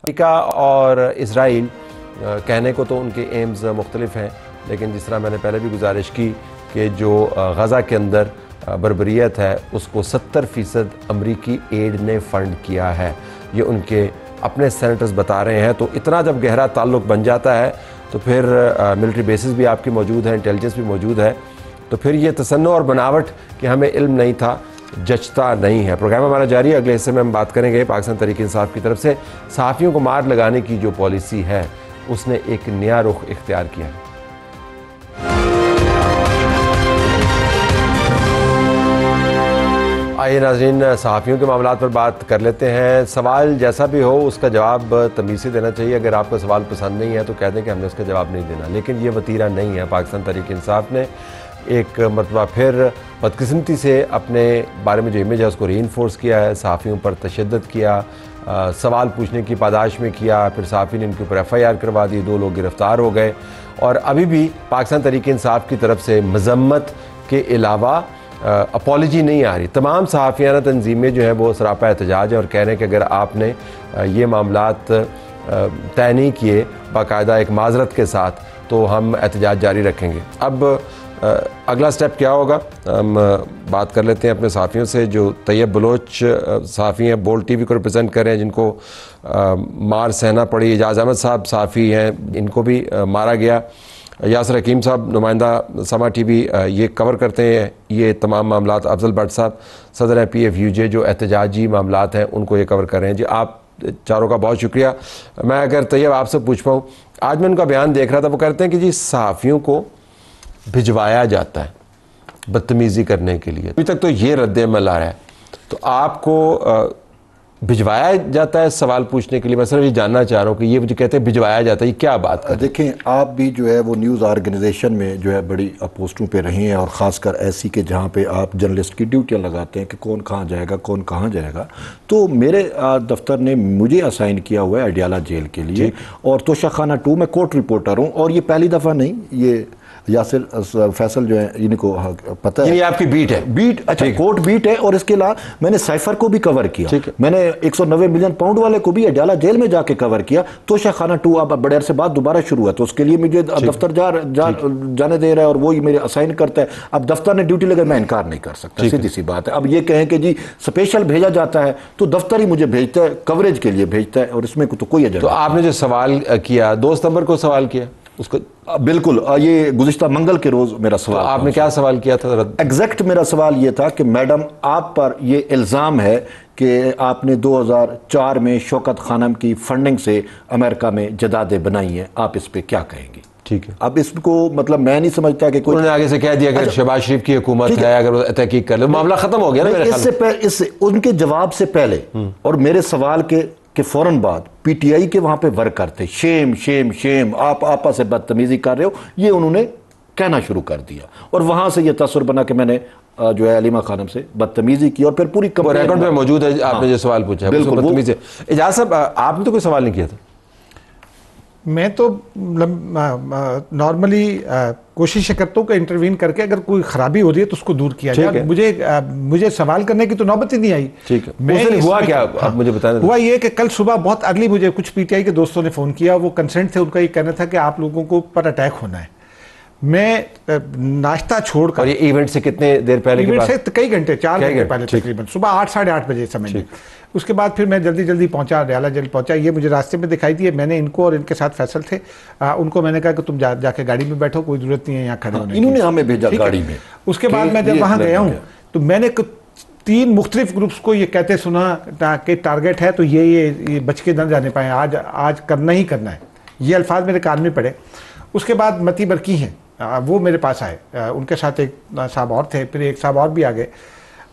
America और Israel कहने को तो उनके एम्स मुख्तलिफ हैं, लेकिन जिस तरह मैंने पहले भी गुजारिश की कि जो गज़ा के अंदर बर्बरियत है उसको 70% अमरीकी एड ने फ़ंड किया है, ये उनके अपने सेनेटर्स बता रहे हैं। तो इतना जब गहरा ताल्लुक़ बन जाता है तो फिर मिलिट्री बेसिस भी आपकी मौजूद है, इंटेलिजेंस भी मौजूद है, तो फिर ये तसन्नो और बनावट कि हमें इल्म नहीं था जचता नहीं है। प्रोग्राम हमारा जारी है, अगले हिस्से में हम बात करेंगे पाकिस्तान तहरीक इंसाफ की तरफ से सहाफ़ियों को मार लगाने की जो पॉलिसी है उसने एक नया रुख इख्तियार किया है। आइए नाज़रीन, सहाफ़ियों के मामलात पर बात कर लेते हैं। सवाल जैसा भी हो उसका जवाब तमीज़ से देना चाहिए। अगर आपको सवाल पसंद नहीं है तो कह दें कि हमने उसका जवाब नहीं देना, लेकिन ये वतीरा नहीं है। पाकिस्तान तहरीक इंसाफ ने एक मरतबा फिर बदकिस्मती से अपने बारे में जो इमेज है उसको रीइंफोर्स किया है, सहाफ़ियों पर तशद्दुद किया, सवाल पूछने की पादाश में किया, फिर सहाफ़ी ने इनके ऊपर FIR करवा दी, 2 लोग गिरफ़्तार हो गए। और अभी भी पाकिस्तान तहरीक इंसाफ की तरफ से मज़म्मत के अलावा अपॉलजी नहीं आ रही। तमाम सहाफ़ियाना तंजीमें जो हैं वो सरापा एहतजाज है और कह रहे हैं कि अगर आपने ये मामलात तय नहीं किए बाकायदा एक माजरत के साथ तो हम एहतजाज जारी रखेंगे। अब अगला स्टेप क्या होगा, हम बात कर लेते हैं अपने सहाफ़ियों से। जो तैयब बलोच सहाफ़ी हैं, बोल्ड TV को रिप्रेजेंट कर रहे हैं, जिनको मार सहना पड़ी। एजाज़ अहमद साहब सहाफ़ी हैं, इनको भी मारा गया। यासर हकीम साहब नुमाइंदा समा TV ये कवर करते हैं ये तमाम मामलात। अफजल भट्ट साहब सदर हैं PFUJ जो एहतजाजी मामलात हैं उनको ये कवर कर रहे हैं। जी आप चारों का बहुत शुक्रिया। मैं अगर तैयब आपसे पूछ पाऊँ, आज मैं उनका बयान देख रहा था, वो कहते हैं कि जी सहाफ़ियों को भिजवाया जाता है बदतमीज़ी करने के लिए। अभी तक तो ये रद्द-ए-अमल आ रहा है, तो आपको भिजवाया जाता है सवाल पूछने के लिए? मैं सिर्फ ये जानना चाह रहा हूँ कि ये जो कहते हैं भिजवाया जाता है, ये क्या बात है? देखें, आप भी जो है वो न्यूज़ ऑर्गेनाइजेशन में जो है बड़ी पोस्टों पे रही हैं, और ख़ासकर ऐसी के जहाँ पे आप जर्नलिस्ट की ड्यूटियाँ लगाते हैं कि कौन कहाँ जाएगा, कौन कहाँ जाएगा। तो मेरे दफ्तर ने मुझे असाइन किया हुआ है अडियाला जेल के लिए, और तोशाखाना 2 में कोर्ट रिपोर्टर हूँ। और ये पहली दफ़ा नहीं, ये यासिर फैसल जो है इनको पता है, ये आपकी बीट है। बीट, अच्छा, कोर्ट बीट है। और इसके अलावा मैंने साइफर को भी कवर किया, मैंने 190 मिलियन पाउंड वाले को भी अडियाला जेल में जाके कवर किया। तोशाखाना 2 अब बड़े अरसे बाद दोबारा शुरू हुआ, तो उसके लिए मुझे दफ्तर जाने दे रहा है और वो ही मेरे असाइन करता है। अब दफ्तर ने ड्यूटी लगे, मैं इनकार नहीं कर सकता, सीधी सी बात है। अब ये कहें कि जी स्पेशल भेजा जाता है, तो दफ्तर ही मुझे भेजता है, कवरेज के लिए भेजता है, और इसमें तो कोई एजेंडा। तो आपने जो सवाल किया 2 सितंबर को सवाल किया उसको? बिल्कुल, ये गुज़िश्ता मंगल के रोज मेरा सवाल। तो आपने क्या सवाल किया था? एग्जैक्ट मेरा सवाल ये था कि मैडम, आप पर ये इल्ज़ाम है कि आपने 2004 में शौकत खानम की फंडिंग से अमेरिका में जदादें बनाई हैं, आप इस पर क्या कहेंगे? ठीक है, अब इसको मतलब मैं नहीं समझता कि कोई, उन्होंने आगे से कह दिया कि शहबाज शरीफ की हुकूमत है, अगर वो तहकीक कर ले मामला खत्म हो गया ना मेरे ख्याल में। इससे उनके जवाब से पहले और मेरे सवाल के फौरन बाद PTI के वहां पे वर्कर थे, शेम शेम शेम, आप आपस से बदतमीजी कर रहे हो, ये उन्होंने कहना शुरू कर दिया। और वहां से ये तस्वर बना कि मैंने जो है अलीमा खानम से बदतमीजी की, और फिर पूरी रिकॉर्ड में मौजूद है आपने जो सवाल पूछा है। बिल्कुल, एजाज साहब आपने तो कोई सवाल नहीं किया था? मैं तो नॉर्मली कोशिश करता हूँ कि इंटरवीन करके अगर कोई खराबी हो रही है तो उसको दूर किया जाए। मुझे सवाल करने की तो नौबत ही नहीं आई। ठीक है, मैं हुआ क्या आप मुझे बताएं। हुआ ये कि कल सुबह बहुत अर्ली मुझे कुछ PTI के दोस्तों ने फ़ोन किया, वो कंसेंट थे, उनका ये कहना था कि आप लोगों को पर अटैक होना है। मैं नाश्ता छोड़कर, और ये इवेंट से कितने देर पहले? इवेंट से कई घंटे, 4 घंटे पहले तकरीबन, सुबह 8 साढ़े 8 बजे समय में। उसके बाद फिर मैं जल्दी पहुंचा, अडियाला जेल पहुंचा। ये मुझे रास्ते में दिखाई दिए, मैंने इनको और इनके साथ फैसल थे, उनको मैंने कहा कि तुम जाके गाड़ी में बैठो, कोई जरूरत नहीं है यहाँ खड़े होने की। इन्होंने हमें भेजा गाड़ी में। उसके बाद मैं जब वहाँ गया हूँ तो मैंने 3 मुख्तलिफ ग्रुप्स को ये कहते सुना कि टारगेट है, तो ये बच के न जाने पाए, आज करना ही करना है, ये अल्फाज मेरे कान में पड़े। उसके बाद मती बरकी हैं, वो मेरे पास आए, उनके साथ एक साहब और थे, फिर एक साहब और भी आ गए।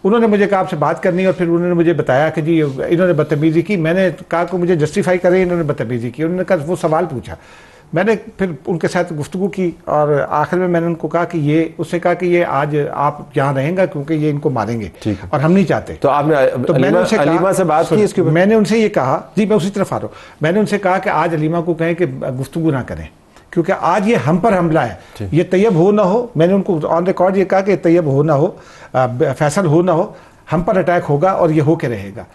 उन्होंने मुझे कहा आपसे बात करनी है, और फिर उन्होंने मुझे बताया कि जी इन्होंने बदतमीज़ी की। मैंने कहा कि मुझे जस्टिफाई करें, इन्होंने बदतमीज़ी की। उन्होंने कहा वो सवाल पूछा, मैंने फिर उनके साथ गुफ्तगू की, और आखिर में मैंने उनको कहा कि ये, उससे कहा कि ये आज आप यहाँ रहेंगे क्योंकि ये इनको मारेंगे और हम नहीं चाहते। तो आपने तो मैंने उनसे अलीमा से बात की इसके ऊपर? मैंने उनसे ये कहा, जी मैं उसी तरफ आ रहा हूँ, मैंने उनसे कहा कि आज अलीमा को कहें कि गुफ्तगू ना करें, क्योंकि आज ये हम पर हमला है। ये तैयब हो ना हो, मैंने उनको ऑन रिकॉर्ड ये कहा कि तैयब हो ना हो, फैसल हो ना हो, हम पर अटैक होगा और ये होके रहेगा।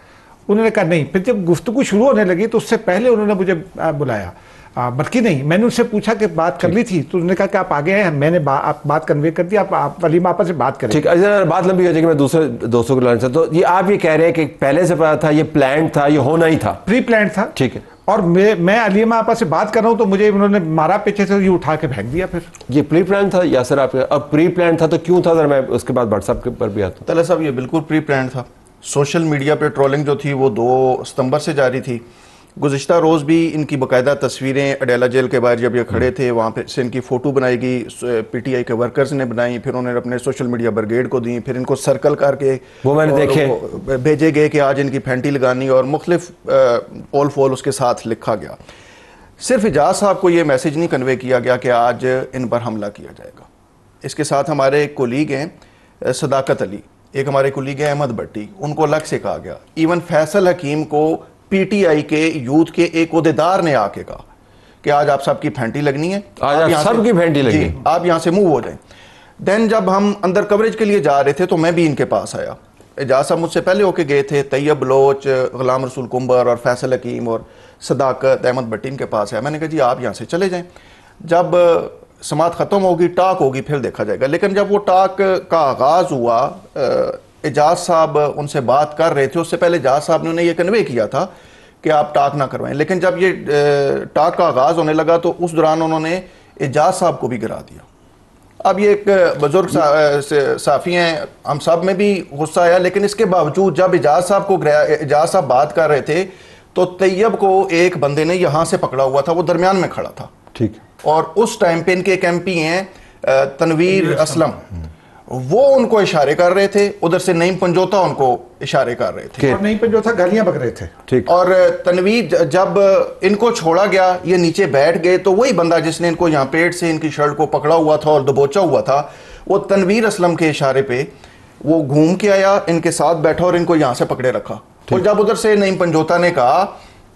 उन्होंने कहा नहीं। फिर जब गुफ्तगू शुरू होने लगी तो उससे पहले उन्होंने मुझे बुलाया, बल्कि नहीं, मैंने उनसे पूछा कि बात कर ली थी, तो उन्होंने कहा कि आप आगे हैं, मैंने आप बात कन्वे कर दी, आप वलीमा आपस से बात करें। ठीक है, बात लंबी हो जाएगी, मैं दूसरे दोस्तों को लाना चाहता हूं। तो ये आप ये कह रहे हैं कि पहले से पता था, ये प्लान था, ये होना ही था, प्री प्लान था। ठीक है। और मैं अलीमा आपस से बात कर रहा हूं तो मुझे उन्होंने मारा पीछे से, ये उठा के फेंक दिया। फिर ये प्री प्लान था यासर आपका? अब प्री प्लान था तो क्यों था? जरा मैं उसके बाद व्हाट्सएप के पर भी आता हूं। तला साहब, ये बिल्कुल प्री प्लान था। सोशल मीडिया पे ट्रोलिंग जो थी वो 2 सितंबर से जारी थी। गुज़िश्ता रोज़ भी इनकी बाकायदा तस्वीरें अडेला जेल के बाहर जब ये खड़े थे वहाँ पे से इनकी फ़ोटो बनाई गई, पीटीआई के वर्कर्स ने बनाई, फिर उन्होंने अपने सोशल मीडिया ब्रिगेड को दी, फिर इनको सर्कल करके वो मैंने देखे भेजे गए कि आज इनकी फैंटी लगानी, और मुख्तलिफ पोल फोल उसके साथ लिखा गया। सिर्फ इजाज़ साहब को ये मैसेज नहीं कन्वे किया गया कि आज इन पर हमला किया जाएगा। इसके साथ हमारे एक कोलीग हैं सदाकत अली, एक हमारे कोलीग हैं अहमद भट्टी, उनको अलग से कहा गया। इवन फैसल हकीम को पीटीआई के यूथ के एक ओहदेदार ने आके कहा कि आज आप सबकी फैंटी लगनी है, आज सबकी फैंटी लगनी, आप यहाँ से मूव हो जाएं। देन जब हम अंदर कवरेज के लिए जा रहे थे तो मैं भी इनके पास आया। एजाज साहब मुझसे पहले होके गए थे, तैयब बलोच, गुलाम रसूल कुंबर और फैसल हकीम और सदाकत अहमद भट्टी इनके पास आया। मैंने कहा जी आप यहाँ से चले जाएं, जब समात ख़त्म होगी, टाक होगी, फिर देखा जाएगा। लेकिन जब वो टाक का आगाज़ हुआ, एजाज साहब उनसे बात कर रहे थे, उससे पहले एजाज साहब ने उन्हें यह कन्वे किया था कि आप टाक ना करवाएं। लेकिन जब ये टाक का आगाज़ होने लगा तो उस दौरान उन्होंने एजाज साहब को भी गिरा दिया। अब ये एक बुजुर्ग साफ़ी हैं, हम सब में भी गुस्सा आया, लेकिन इसके बावजूद जब एजाज साहब को एजाज साहब बात कर रहे थे तो तैयब को एक बंदे ने यहाँ से पकड़ा हुआ था, वो दरमियान में खड़ा था, ठीक। और उस टाइम पे इनके एक एमपी हैं तनवीर असलम, वो उनको इशारे कर रहे थे, उधर से नईम पंजोता उनको इशारे कर रहे थे, और नईम पंजोता गालियां बक रहे थे, ठीक। और तनवीर जब इनको छोड़ा गया, ये नीचे बैठ गए, तो वही बंदा जिसने इनको यहाँ पेट से इनकी शर्ट को पकड़ा हुआ था और दबोचा हुआ था, वो तनवीर असलम के इशारे पे वो घूम के आया, इनके साथ बैठा और इनको यहाँ से पकड़े रखा। और जब उधर से नईम पंजोता ने कहा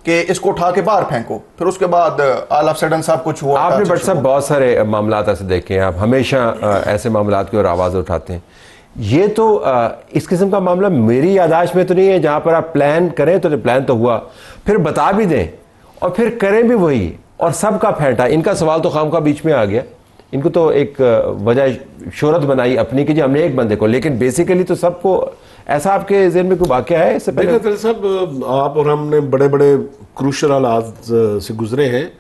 कि इसको उठा के बाहर फेंको, फिर उसके बाद ऑल ऑफ सडन साहब कुछ हुआ। आपने बट साहब बहुत सारे मामलात ऐसे देखे हैं, आप हमेशा ऐसे मामलात की ओर आवाज़ उठाते हैं। ये तो इस किस्म का मामला मेरी यादाश्त में तो नहीं है जहाँ पर आप प्लान करें तो प्लान तो हुआ, फिर बता भी दें और फिर करें भी वही, और सबका फेंटा। इनका सवाल तो खामखा बीच में आ गया, इनको तो एक वजह शोहरत बनाई अपनी कि जी हमने एक बंदे को, लेकिन बेसिकली तो सबको। ऐसा आपके ज़हन में कोई वाक़या है इससे पहले? देखिए साहब, आप और हमने बड़े बड़े क्रूशल हालात से गुजरे हैं।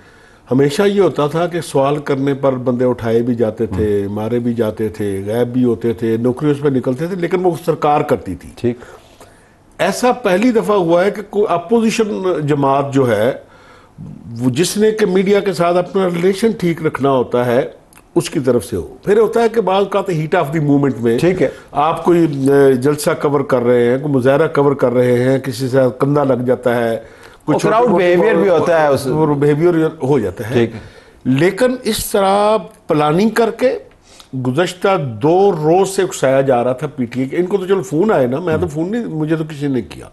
हमेशा ये होता था कि सवाल करने पर बंदे उठाए भी जाते थे, मारे भी जाते थे, गायब भी होते थे, नौकरियों पर निकलते थे, लेकिन वो सरकार करती थी, ठीक। ऐसा पहली दफ़ा हुआ है कि कोई अपोजिशन जमात जो है, वो जिसने कि मीडिया के साथ अपना रिलेशन ठीक रखना होता है, उसकी तरफ से हो। फिर होता है कि बात का हीट ऑफ द मूवमेंट में, ठीक है, आप कोई जलसा कवर कर रहे हैं, कोई मुजाहरा कवर कर रहे हैं, किसी से कंधा लग जाता है, कुछ क्राउड बिहेवियर भी होता है, और बिहेवियर हो जाता है। लेकिन इस तरह प्लानिंग करके गुज़श्ता 2 रोज से उकसाया जा रहा था पीटीए के। इनको तो चलो फोन आए ना, मैं तो फोन नहीं, मुझे तो किसी ने किया,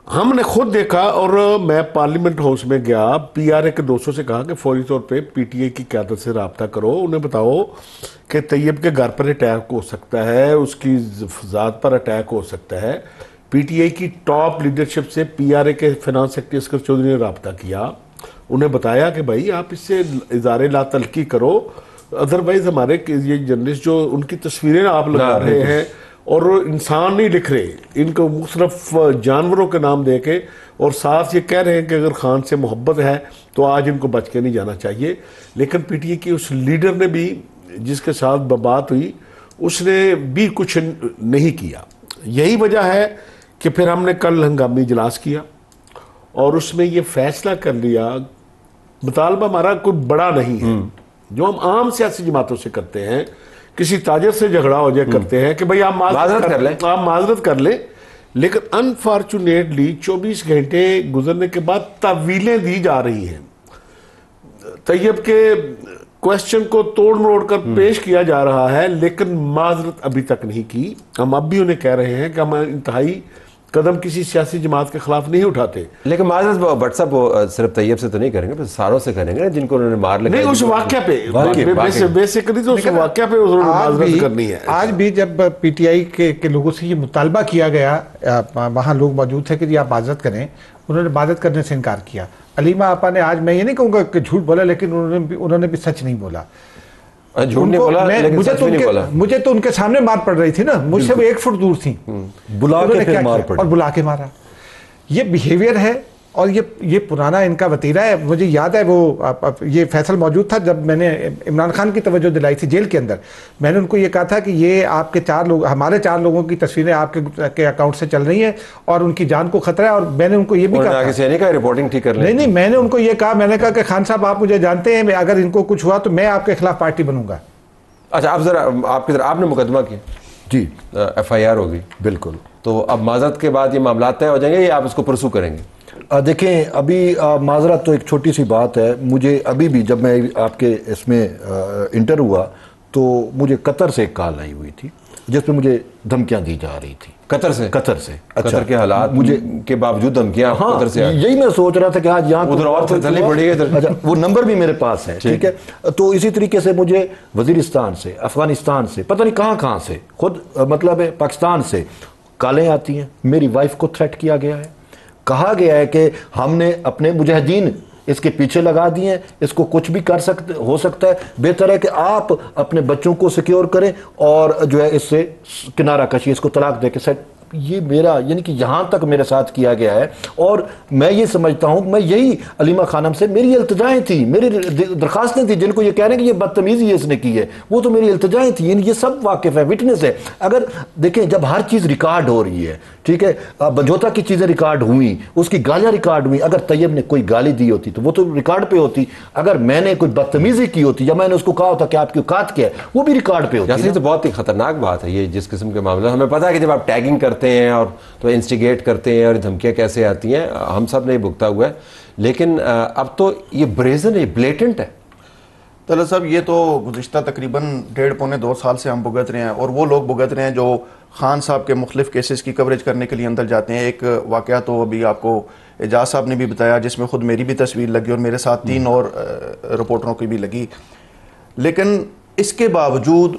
हमने खुद देखा। और मैं पार्लियामेंट हाउस में गया, पीआरए के दोस्तों से कहा कि फौरी तौर पे पीटीए की क़यादत से रब्ता करो, उन्हें बताओ कि तैयब के घर पर अटैक हो सकता है, उसकी ज़ात पर अटैक हो सकता है। पीटीए की टॉप लीडरशिप से पीआरए के फाइनेंस सेक्रेटरी असगर चौधरी ने रब्ता किया, उन्हें बताया कि भाई आप इससे इज़ारे ला तल्की करो, अदरवाइज हमारे ये जर्नलिस्ट जो उनकी तस्वीरें आप लगा रहे हैं और इंसान नहीं लिख रहे, इनको मुख्तलिफ जानवरों के नाम दे के, और साथ ये कह रहे हैं कि अगर खान से मोहब्बत है तो आज इनको बच के नहीं जाना चाहिए। लेकिन पीटीए की उस लीडर ने भी, जिसके साथ बात हुई, उसने भी कुछ नहीं किया। यही वजह है कि फिर हमने कल हंगामी इजलास किया और उसमें ये फैसला कर लिया, मुतालबा हमारा कोई बड़ा नहीं है, जो हम आम सियासी जमातों से करते हैं, किसी ताजर से झगड़ा हो जाए करते हैं कि भाई आप माजरत कर ले, लेकिन अनफॉर्चुनेटली 24 घंटे गुजरने के बाद तवीलें दी जा रही हैं। तैयब के क्वेश्चन को तोड़ मरोड़ कर पेश किया जा रहा है, लेकिन माजरत अभी तक नहीं की। हम अब भी उन्हें कह रहे हैं कि हम इंतहाई कदम किसी सियासी जमात के खिलाफ नहीं उठाते। लेकिन माजरत व्हाट्सएप वो सिर्फ तैयब से तो नहीं करेंगे, सारों से करेंगे ना जिनको उन्होंने मार नहीं, उस वाक्य पे बेसिकली तो उस वाक्य पे उन्होंने माजरत करनी है। आज भी जब पीटीआई के लोगों से ये मुतालबा किया गया, वहाँ लोग मौजूद थे कि जी आप माजरत करें, उन्होंने माजरत करने से इनकार किया। अलीमा आपा ने, आज मैं ये नहीं कहूँगा कि झूठ बोला, लेकिन उन्होंने भी सच नहीं बोला, झूठ नहीं बोला, लेकिन सच भी नहीं बोला। मुझे तो उनके सामने मार पड़ रही थी ना, मुझसे वो 1 फुट दूर थी, बुला के फिर मार पड़ी और बुला के मारा। ये बिहेवियर है और ये पुराना इनका वतीरा है। मुझे याद है वो ये फैसल मौजूद था जब मैंने इमरान खान की तवज्जो दिलाई थी जेल के अंदर। मैंने उनको ये कहा था कि ये आपके 4 लोग, हमारे 4 लोगों की तस्वीरें आपके अकाउंट से चल रही हैं और उनकी जान को खतरा है। और मैंने उनको ये भी कहा, रिपोर्टिंग ठीक कर लें। नहीं, मैंने उनको ये कहा, मैंने कहा कि खान साहब आप मुझे जानते हैं, अगर इनको कुछ हुआ तो मैं आपके खिलाफ पार्टी बनूंगा। अच्छा, आप जरा आपने मुकदमा किया जी, FIR होगी, बिल्कुल। तो अब माजरत के बाद ये मामला तय हो जाएंगे या आप इसको परसू करेंगे? देखें, अभी माजरत तो एक छोटी सी बात है। मुझे अभी भी जब मैं आपके इसमें इंटर हुआ तो मुझे कतर से एक कॉल आई हुई थी जिसमें मुझे धमकियां दी जा रही थी। कतर से? अच्छा, कतर के हालात मुझे के बावजूद धमकियां? हाँ, कतर से यही मैं सोच रहा था कि आज यहाँ उधर और थली पड़ी है इधर। अच्छा, वो नंबर भी मेरे पास है, ठीक है। तो इसी तरीके से मुझे वजीरिस्तान से, अफगानिस्तान से, पता नहीं कहाँ से, खुद मतलब है पाकिस्तान से कॉलें आती हैं। मेरी वाइफ को थ्रेट किया गया है, कहा गया है कि हमने अपने मुजाहिदीन इसके पीछे लगा दिए हैं, इसको कुछ भी हो सकता है, बेहतर है कि आप अपने बच्चों को सिक्योर करें और जो है इससे किनारा कशी, इसको तलाक दे के सेट। ये मेरा यानी कि यहाँ तक मेरे साथ किया गया है। और मैं ये समझता हूँ, मैं यही अलीमा खानम से मेरी इल्तिजाएं थी, मेरी दरखास्तें थी, जिनको ये कह रहे हैं कि ये बदतमीजी इसने की है, वो तो मेरी इल्तिजाएं थी। ये सब वाकिफ है, विटनेस है। अगर देखें, जब हर चीज़ रिकॉर्ड हो रही है, ठीक है, बंजोता की चीज़ें रिकॉर्ड हुई, उसकी गालियाँ रिकॉर्ड हुई। अगर तैयब ने कोई गाली दी होती तो वो तो रिकॉर्ड पे होती, अगर मैंने कोई बदतमीजी की होती या मैंने उसको कहा होता कि आपकी औकात क्या है, वो भी रिकॉर्ड पे होती। तो बहुत ही खतरनाक बात है ये, जिस किस्म के मामले। हमें पता है कि जब आप टैगिंग करते हैं और तो इंस्टिगेट करते हैं और धमकियाँ कैसे आती हैं, हम सब ने भुगता हुआ है, लेकिन अब तो ये ब्रेजन है, ब्लेटेंट है। तला साहब, ये तो गुज़िश्ता तकरीबन 1.5-2 साल से हम भुगत रहे हैं, और वो लोग भुगत रहे हैं जो खान साहब के मुख्तलिफ केसेस की कवरेज करने के लिए अंदर जाते हैं। एक वाक़या तो अभी आपको एजाज साहब ने भी बताया, जिसमें खुद मेरी भी तस्वीर लगी और मेरे साथ 3 और रिपोर्टरों की भी लगी। लेकिन इसके बावजूद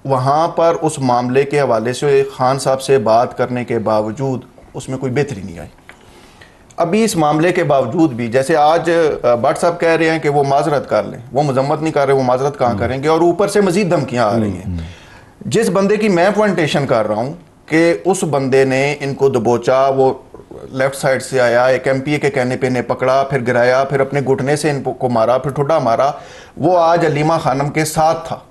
वहाँ पर उस मामले के हवाले से खान साहब से बात करने के बावजूद उसमें कोई बेहतरी नहीं आई। अभी इस मामले के बावजूद भी, जैसे आज भट्ट साहब कह रहे हैं कि वो माजरत कर लें, वो मजम्मत नहीं कर रहे, वो माजरत कहाँ करेंगे, और ऊपर से मजीद धमकियाँ आ रही हैं। जिस बंदे की मैं पॉइंटेशन कर रहा हूँ कि उस बंदे ने इनको दबोचा, वो लेफ्ट साइड से आया, एक MPA के कहने पे ने पकड़ा, फिर गिराया, फिर अपने घुटने से इनको मारा, फिर ठुड्डा मारा, वो आज अलीमा खानम के साथ था।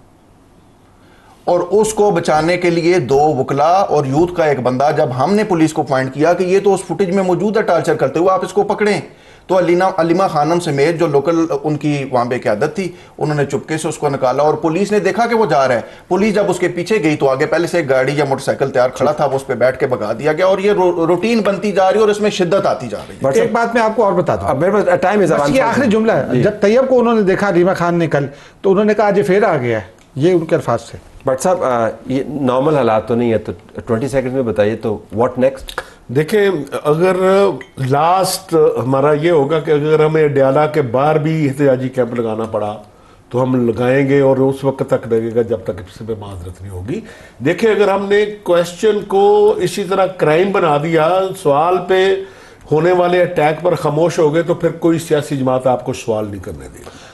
और उसको बचाने के लिए 2 वकला और यूथ का एक बंदा, जब हमने पुलिस को पॉइंट किया कि ये तो उस फुटेज में मौजूद है टार्चर करते हुए, आप इसको पकड़ें, तो अलीमा खानम समेत जो लोकल उनकी वहाँ पे क़यादत थी, उन्होंने चुपके से उसको निकाला और पुलिस ने देखा कि वो जा रहा है। पुलिस जब उसके पीछे गई तो आगे पहले से एक गाड़ी या मोटरसाइकिल तैयार खड़ा था, वो उस पर बैठ के भगा दिया गया, और ये रूटीन बनती जा रही है और इसमें शिद्दत आती जा रही है। एक बात मैं आपको और बताता हूँ, मेरे पास टाइम है, आखिरी जुमला है। जब तैयब को उन्होंने देखा अलीमा खान ने कल, तो उन्होंने कहा आज फिर आ गया है, ये उनके अल्फाज थे। बट साहब, ये नॉर्मल हालात तो नहीं है, तो 20 सेकंड में बताइए तो व्हाट नेक्स्ट? देखें, अगर लास्ट हमारा ये होगा कि अगर हमें अडयाला के बाहर भी एहतजाजी कैंप लगाना पड़ा तो हम लगाएंगे, और उस वक्त तक लगेगा जब तक इस पर माजरत नहीं होगी। देखिए, अगर हमने क्वेश्चन को इसी तरह क्राइम बना दिया, सवाल पे होने वाले अटैक पर खामोश हो गए, तो फिर कोई सियासी जमात आपको सवाल नहीं करने देगी।